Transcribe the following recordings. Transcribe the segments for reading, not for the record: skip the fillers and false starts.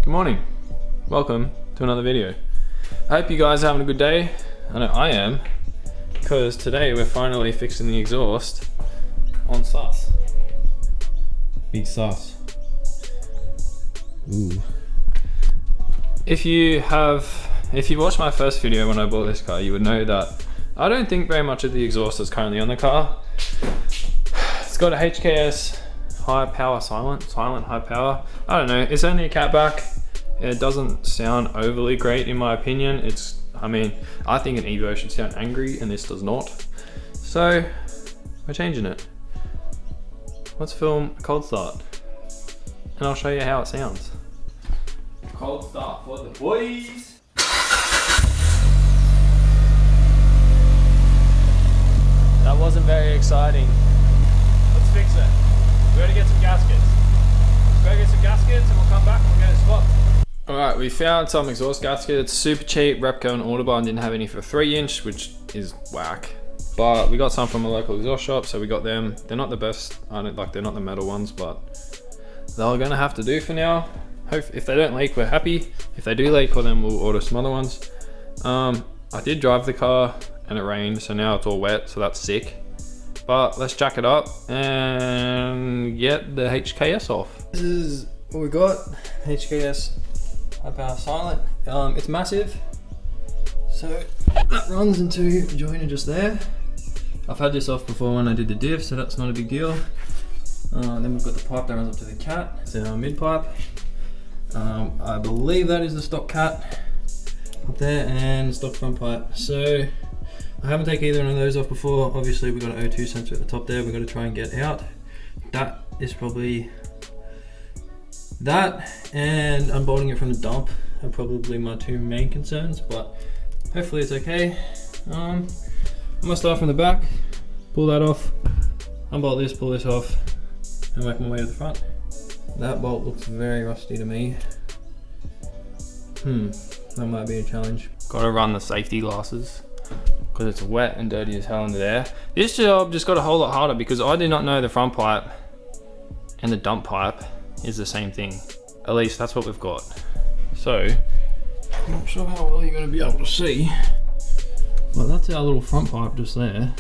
Good morning, welcome to another video. I hope you guys are having a good day. I know I am, because today we're finally fixing the exhaust on sus. Big sus. Ooh. If you watched my first video when I bought this car, you would know that I don't think very much of the exhaust that's currently on the car. It's got a HKS Hi-Power Silent Hi-Power. I don't know, it's only a catback. It doesn't sound overly great in my opinion. I think an Evo should sound angry and this does not. So, we're changing it. Let's film a cold start and I'll show you how it sounds. Cold start for the boys. That wasn't very exciting. Let's fix it. We gotta get some gaskets. Let's go get some gaskets and we'll come back and we'll get it swapped. Alright, we found some exhaust gaskets, super cheap. Repco and Autobahn didn't have any for 3-inch, which is whack. But we got some from a local exhaust shop, so we got them. They're not the best, they're not the metal ones, but they're gonna have to do for now. If they don't leak, we're happy. If they do leak, well then we'll order some other ones. I did drive the car and it rained, so now it's all wet, so that's sick. But let's jack it up and get the HKS off. This is what we got, HKS Hi-Power Silent. It's massive, so that runs into a joiner just there. I've had this off before when I did the diff, so that's not a big deal. Then we've got the pipe that runs up to the cat. It's our mid pipe. I believe that is the stock cat up there and stock front pipe. So I haven't taken either one of those off before. Obviously we've got an O2 sensor at the top there we've got to try and get out. That is probably that, and unbolting it from the dump are probably my two main concerns, but hopefully it's okay. I'm gonna start from the back, pull that off, unbolt this, pull this off, and work my way to the front. That bolt looks very rusty to me. That might be a challenge. Gotta run the safety glasses because it's wet and dirty as hell under there. This job just got a whole lot harder because I did not know the front pipe and the dump pipe is the same thing. At least that's what we've got. So, I'm not sure how well you're gonna be able to see, but that's our little front pipe just there.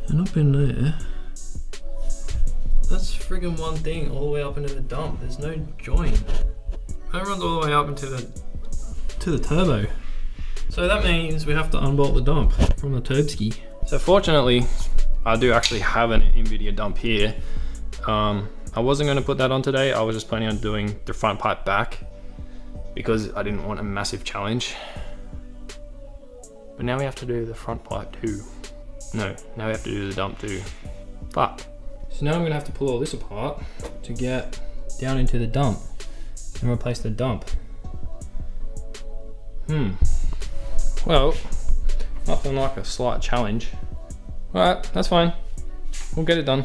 And up in there, that's friggin' one thing all the way up into the dump. There's no joint. That runs all the way up into the turbo. So that means we have to unbolt the dump from the turbski. So fortunately, I do actually have an Invidia dump here. I wasn't going to put that on today. I was just planning on doing the front pipe back because I didn't want a massive challenge. But now we have to do the front pipe too. No, now we have to do the dump too. Fuck. So now I'm going to have to pull all this apart to get down into the dump and replace the dump. Well, nothing like a slight challenge. Alright, that's fine. We'll get it done.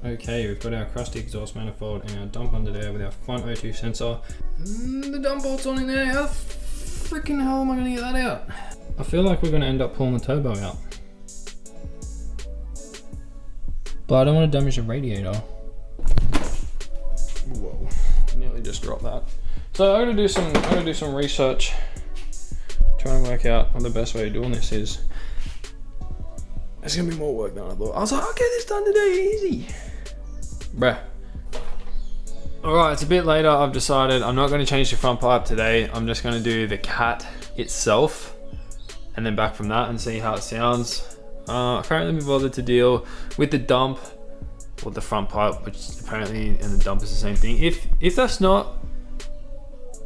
Okay, we've got our crusty exhaust manifold and our dump under there with our front O2 sensor. The dump bolt's on in there. How the freaking hell am I going to get that out? I feel like we're going to end up pulling the turbo out. But I don't want to damage the radiator. Whoa, nearly just dropped that. So I'm going to do some research. Try and work out what the best way of doing this is. It's going to be more work than I thought. I was like, I'll get this done today, easy. Bruh. Alright, it's a bit later. I've decided I'm not going to change the front pipe today. I'm just going to do the cat itself and then back from that and see how it sounds. I can't really be bothered to deal with the dump or the front pipe, which apparently and the dump is the same thing. If that's not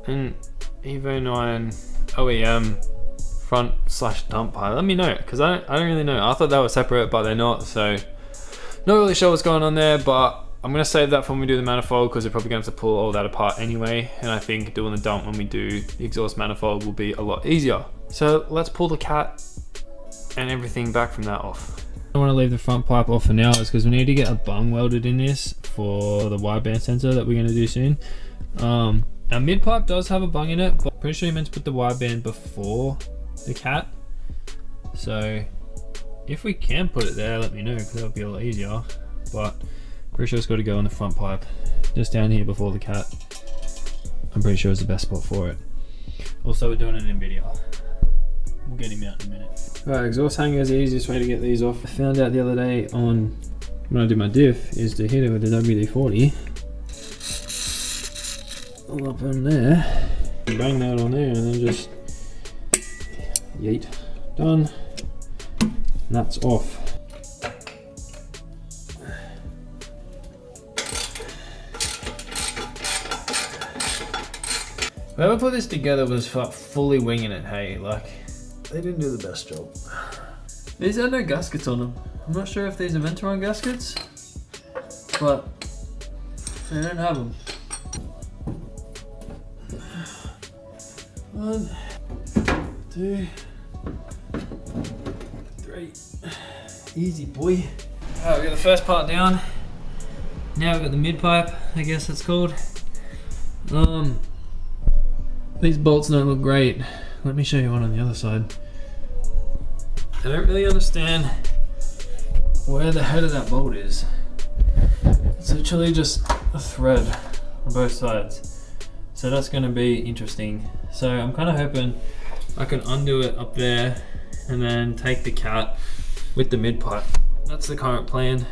an Evo 9 OEM front / dump pipe, let me know, because I don't really know. I thought they were separate, but they're not, so not really sure what's going on there. But I'm gonna save that for when we do the manifold, because we're probably going to have to pull all that apart anyway, and I think doing the dump when we do the exhaust manifold will be a lot easier. So let's pull the cat and everything back from that off. I want to leave the front pipe off for now is because we need to get a bung welded in this for the wideband sensor that we're going to do soon. Our mid pipe does have a bung in it, but I'm pretty sure you're meant to put the wideband before the cat. So if we can put it there, let me know, because that'll be a lot easier. But pretty sure it's got to go on the front pipe, just down here before the cat. I'm pretty sure is the best spot for it. Also, we're doing an Invidia. We'll get him out in a minute. Alright, exhaust hanger is the easiest way to get these off. I found out the other day on when I do my diff is to hit it with the WD-40. All up on there. Bang that on there and then just yeet. Done. And that's off. Whoever put this together was fully winging it, hey, like. They didn't do the best job. These had no gaskets on them. I'm not sure if these are meant to run gaskets, but they don't have them. 1, 2, 3. Easy, boy. Alright, we got the first part down. Now we've got the mid pipe, I guess it's called. These bolts don't look great. Let me show you one on the other side. I don't really understand where the head of that bolt is. It's literally just a thread on both sides. So that's going to be interesting. So I'm kind of hoping I can undo it up there and then take the cat with the mid pipe. That's the current plan.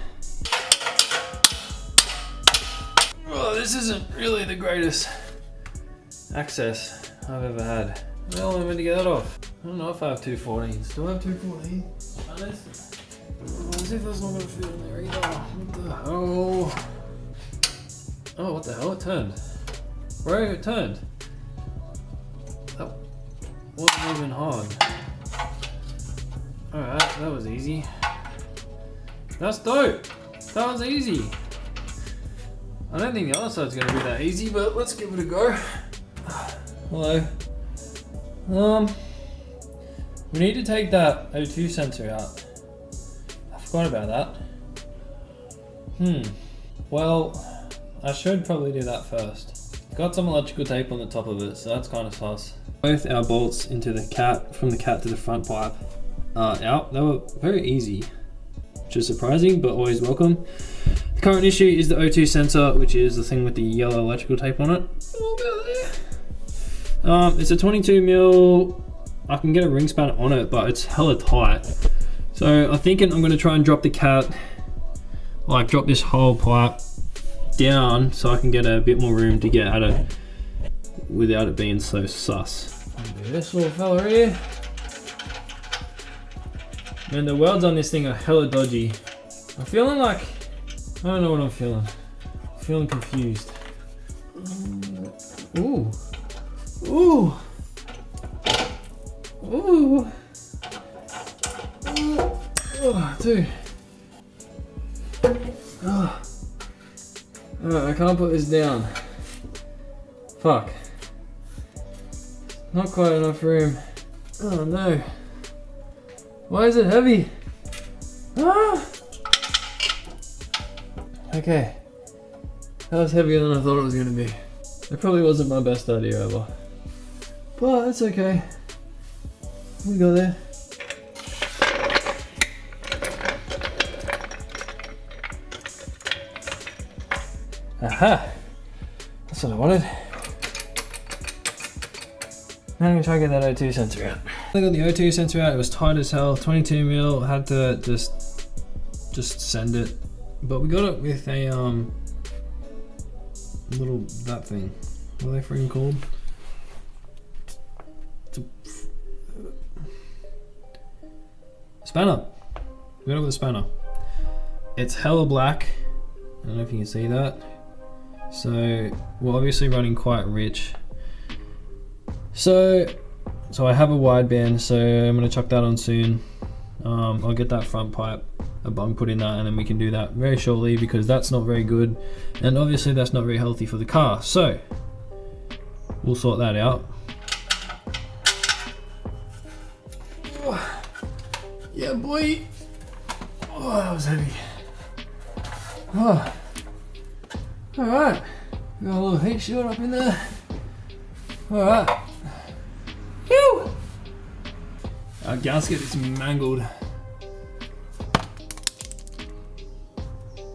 Oh, this isn't really the greatest access I've ever had. Well, I'm going to get that off. I don't know if I have 214s. Do I have 214? As if that's not going to fit in there either. What the hell? Oh, what the hell? It turned. Bro, it turned. That wasn't even hard. Alright, that was easy. That's dope. That was easy. I don't think the other side's going to be that easy, but let's give it a go. Hello. We need to take that O2 sensor out. I forgot about that. Well, I should probably do that first. Got some electrical tape on the top of it, so that's kind of sus. Both our bolts into the cat, from the cat to the front pipe, are out. They were very easy, which is surprising, but always welcome. The current issue is the O2 sensor, which is the thing with the yellow electrical tape on it. It's a 22mm. I can get a ring spanner on it, but it's hella tight. So I'm thinking I'm gonna try and drop the cat, like drop this whole pipe down so I can get a bit more room to get at it without it being so sus. This little fella here. Man, the welds on this thing are hella dodgy. I'm feeling like, I don't know what I'm feeling. I'm feeling confused. Ooh. Ooh. Ooh. Oh, dude. Oh. Alright, I can't put this down. Fuck. Not quite enough room. Oh no. Why is it heavy? Ah! Okay. That was heavier than I thought it was gonna be. It probably wasn't my best idea ever. But that's okay. We go there. Aha! That's what I wanted. Now I'm gonna try and get that O2 sensor out. I got the O2 sensor out, it was tight as hell, 22mm, had to just send it. But we got it with a little, that thing. What are they freaking called? Spanner. We got it with a spanner. It's hella black. I don't know if you can see that. So we're obviously running quite rich. So I have a wideband, so I'm gonna chuck that on soon. I'll get that front pipe, a bung put in that, and then we can do that very shortly because that's not very good. And obviously that's not very healthy for the car. So we'll sort that out. Yeah, boy. Oh, that was heavy. Oh. All right. Got a little heat shield up in there. All right. Whew. Our gasket is mangled.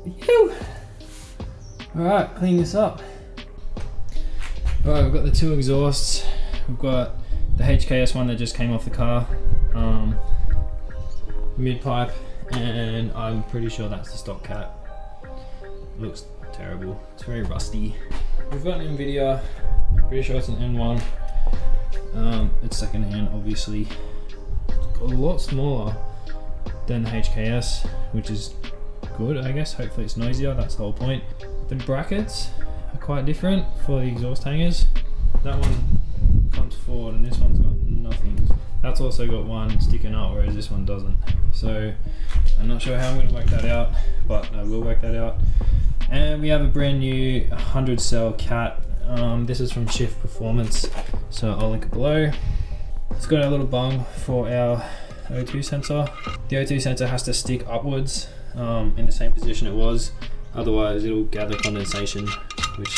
Whew. All right, clean this up. Alright, we've got the two exhausts. We've got the HKS one that just came off the car, mid pipe, and I'm pretty sure that's the stock cat. Looks terrible. It's very rusty. We've got an Invidia. Pretty sure it's an N1. It's second hand, obviously. It's a lot smaller than the HKS, which is good, I guess. Hopefully it's noisier, that's the whole point. The brackets are quite different for the exhaust hangers. That one comes forward and this one's got nothing. That's also got one sticking up, whereas this one doesn't. So I'm not sure how I'm going to work that out, but I will work that out. And we have a brand new 100 cell cat. This is from Shift Performance, so I'll link it below. It's got a little bung for our O2 sensor. The O2 sensor has to stick upwards in the same position it was, otherwise it'll gather condensation, which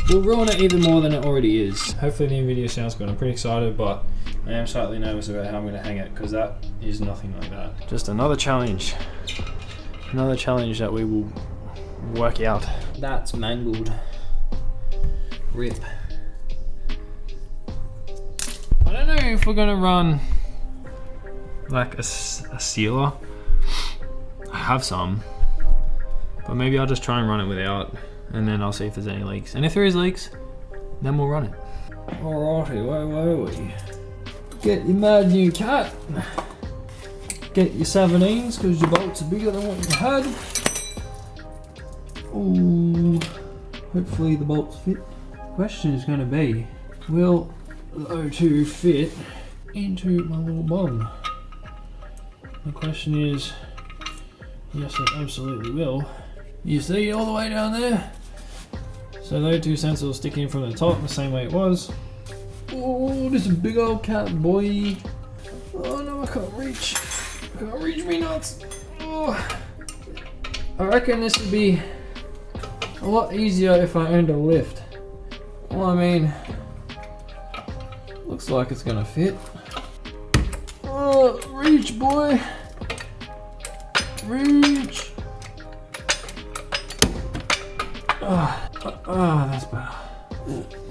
will ruin it even more than it already is. Hopefully the Invidia sounds good. I'm pretty excited, but I am slightly nervous about how I'm going to hang it, because that is nothing like that. Just another challenge. Another challenge that we will work out. That's mangled. Rip. I don't know if we're going to run like a sealer. I have some, but maybe I'll just try and run it without, and then I'll see if there's any leaks. And if there is leaks, then we'll run it. Alrighty, where were we? Get your mad new cat. Get your 17s, because your bolts are bigger than what you had. Ooh, hopefully the bolts fit. Question is going to be, will the O2 fit into my little bung? The question is, yes it absolutely will. You see all the way down there? So the O2 sensor will stick in from the top the same way it was. Oh, this is a big old cat, boy. Oh no, I can't reach. I can't reach me nuts. Oh. I reckon this would be a lot easier if I owned a lift. Well, I mean, looks like it's gonna fit. Oh, reach, boy. Reach. That's better.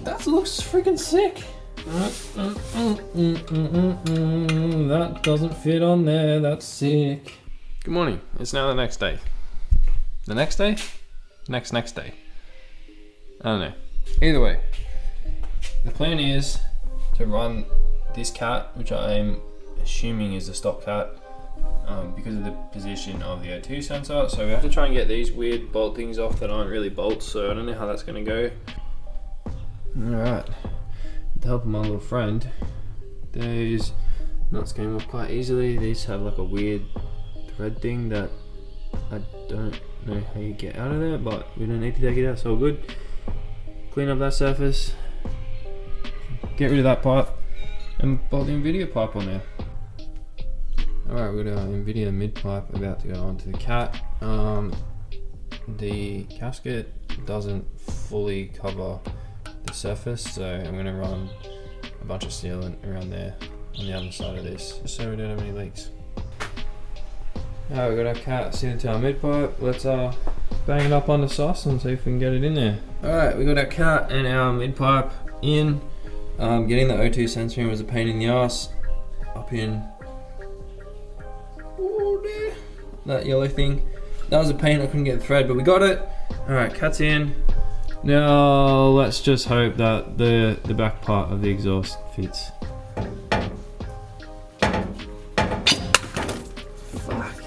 That looks freaking sick. That doesn't fit on there. That's sick. Good morning. It's now the next day. The next day? Next day. I don't know. Either way, the plan is to run this cat, which I'm assuming is the stock cat, because of the position of the O2 sensor. So we have to try and get these weird bolt things off that aren't really bolts, so I don't know how that's going to go. Alright, with the help of my little friend, those nuts came off quite easily. These have like a weird thread thing that I don't know how you get out of there, but we don't need to take it out, so all good. Clean up that surface, get rid of that pipe, and bolt the Invidia pipe on there. Alright, we've got our Invidia mid pipe about to go onto the cat. The gasket doesn't fully cover the surface, so I'm going to run a bunch of sealant around there on the other side of this, just so we don't have any leaks. Alright, we've got our cat seated to our mid pipe. Let's bang it up on the sauce and see if we can get it in there. Alright, we got our cat and our mid pipe in. Getting the O2 sensor in was a pain in the ass. Up in that yellow thing. That was a pain, I couldn't get the thread, but we got it. Alright, cat's in. Now let's just hope that the back part of the exhaust fits. Fuck.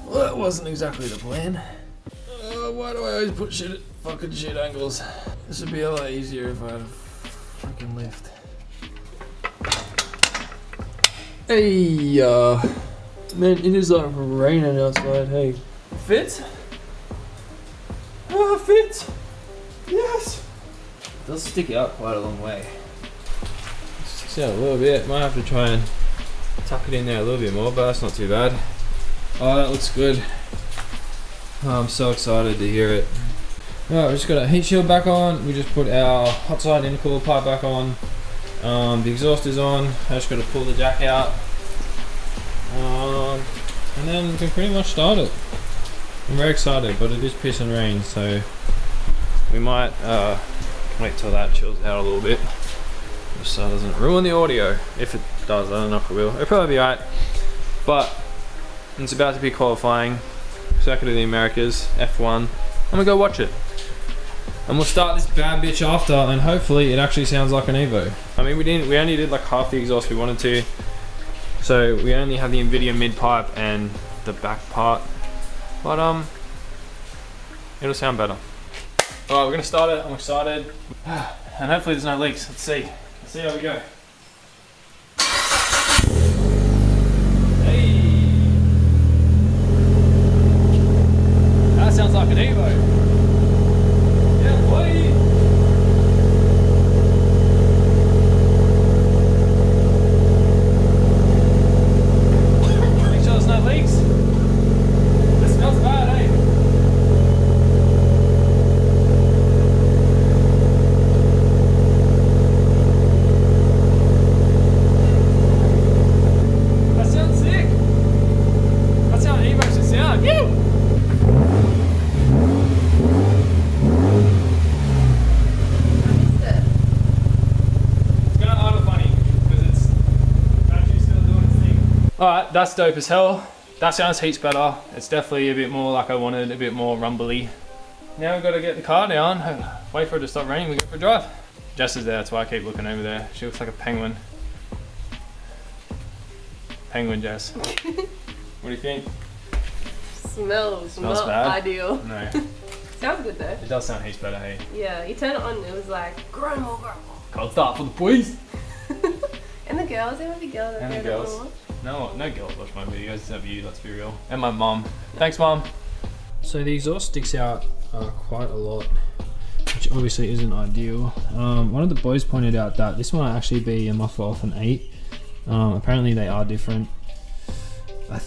Well, that wasn't exactly the plan. Why do I always put shit at fucking shit angles? This would be a lot easier if I had a freaking lift. Hey, man, it is like raining outside. Hey, fits? Oh, fits! Yes! It does stick out quite a long way. It sticks out a little bit. Might have to try and tuck it in there a little bit more, but that's not too bad. Oh, that looks good. Oh, I'm so excited to hear it. Alright, we just got our heat shield back on. We just put our hot side intercooler pipe back on. The exhaust is on. I just got to pull the jack out. And then we can pretty much start it. I'm very excited, but it is piss and rain, so we might Wait till that chills out a little bit, just so it doesn't ruin the audio. If it does, I don't know if it will. It'll probably be alright. But it's about to be qualifying, Circuit of the Americas, F1. I'm gonna go watch it. And we'll start this bad bitch after, and hopefully it actually sounds like an Evo. I mean, we only did like half the exhaust we wanted to. So we only have the Invidia mid pipe and the back part. But it'll sound better. Alright, we're gonna start it. I'm excited. And hopefully there's no leaks. Let's see. Let's see how we go. Hey! That sounds like an Evo. Yeah, boy! Make sure there's no leaks. That smells bad, eh? That sounds sick. That's how an Evo should sound. Alright, that's dope as hell. That sounds heaps better. It's definitely a bit more like I wanted, a bit more rumbly. Now we've got to get the car down, wait for it to stop raining, we go for a drive. Jess is there, that's why I keep looking over there. She looks like a penguin. Penguin Jess. What do you think? Smells Smells not bad? ideal. No. Sounds good though. It does sound heaps better, hey? Yeah, you turn it on, it was like, grandma. Cold start for the boys! And the girls, there might be girls. And the out there that girls. wanna watch. No girls watch my videos except you, let's be real. And my mom. Thanks, mom. So the exhaust sticks out quite a lot, which obviously isn't ideal. One of the boys pointed out that this might actually be a muffler off an 8. Apparently they are different. I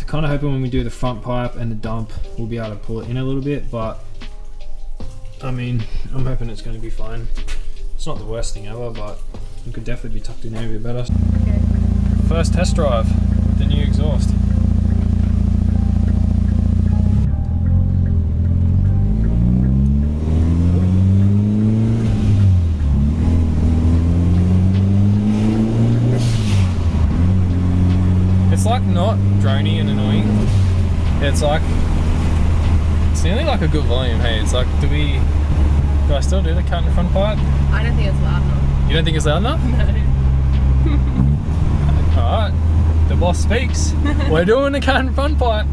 kind of hoping when we do the front pipe and the dump, we'll be able to pull it in a little bit, but I mean, I'm hoping it's going to be fine. It's not the worst thing ever, but it could definitely be tucked in there a bit better. Okay. First test drive with the new exhaust. It's like not drony and annoying. It's like, it's nearly like a good volume, hey. It's like, do I still do the cut in the front pipe? I don't think it's loud enough. You don't think it's loud enough? No. Alright, the boss speaks. We're doing the cut in front pipe.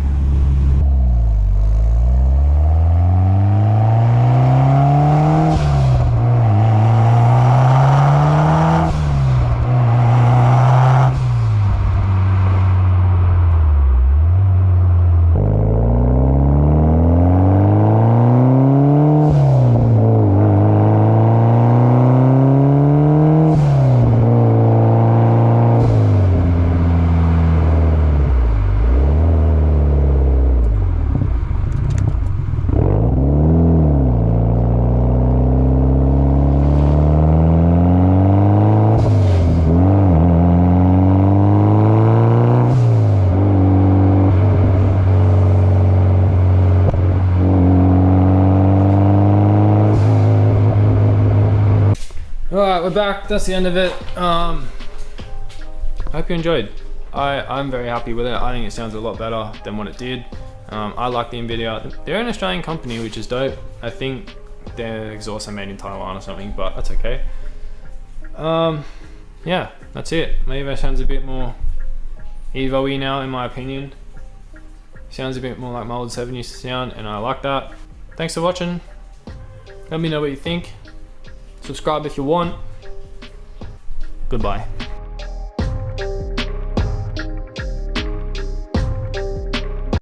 Alright, we're back. That's the end of it. I hope you enjoyed. I'm very happy with it. I think it sounds a lot better than what it did. I like the Invidia. They're an Australian company, which is dope. I think their exhausts are made in Taiwan or something, but that's okay. Yeah, that's it. My Evo sounds a bit more Evo-y now, in my opinion. Sounds a bit more like my old 7 used to sound, and I like that. Thanks for watching. Let me know what you think. Subscribe if you want. Goodbye.